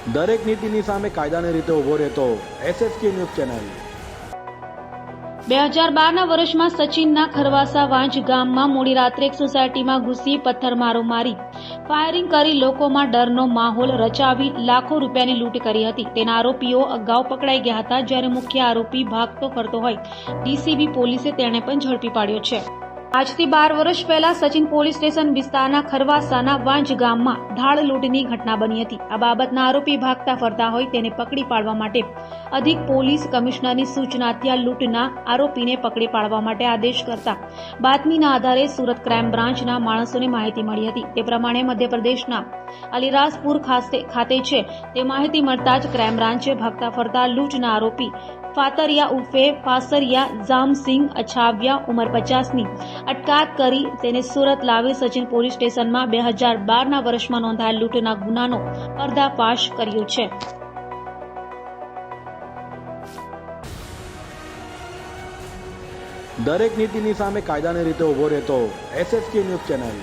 દરેક નીતિની સામે કાયદાની રીતે ઊભો રહેતો SSK ન્યૂઝ ચેનલ। 2012ના વર્ષમાં સચિનના ખરવાસા વાંજ ગામમાં મોડી રાત્રે એક સોસાયટીમાં ઘૂસી પથ્થરમારો મારી ફાયરિંગ કરી લોકોમાં ડરનો માહોલ રચાવી લાખો રૂપિયાની લૂંટ કરી હતી। તેના આરોપીઓ અગાઉ પકડાઈ ગયા હતા, જ્યારે મુખ્ય આરોપી ભાગતો ફરતો હોય DCB પોલીસે તેને પણ ઝડપી પાડ્યો છે। આજથી 12 વર્ષ પહેલા સચિન પોલીસ સ્ટેશન વિસ્તારના ખરવાસાના વાંજ ગામમાં ધાડ લૂંટની ઘટના બની હતી। આ બાબતના આરોપી ભાગતા ફરતા હોય તેને પકડી પાડવા માટે અધિક પોલીસ કમિશનરની સૂચનાથી આ લૂંટના આરોપીને પકડી પાડવા માટે આદેશ કરતા બાતમીના આધારે સુરત ક્રાઇમ બ્રાન્ચના માણસોને માહિતી મળી હતી। તે પ્રમાણે મધ્યપ્રદેશના અલીરાજપુર ખાતે છે તે માહિતી મળતા જ ક્રાઇમ બ્રાન્ચે ભાગતા ફરતા લૂંટના આરોપી ફાતરિયા ઉર્ફે ફાસરિયા જામસિંહ અછાવિયા ઉંમર 50ની અટકાયત કરી તેને સુરત લાવી સચિન પોલીસ સ્ટેશનમાં 2012ના વર્ષમાં નોંધાયેલ લૂંટના ગુનાનો પર્દાફાશ કર્યો છે। દરેક નીતિની સામે કાયદાની રીતે ઊભો રહેતો SSK ન્યૂઝ ચેનલ।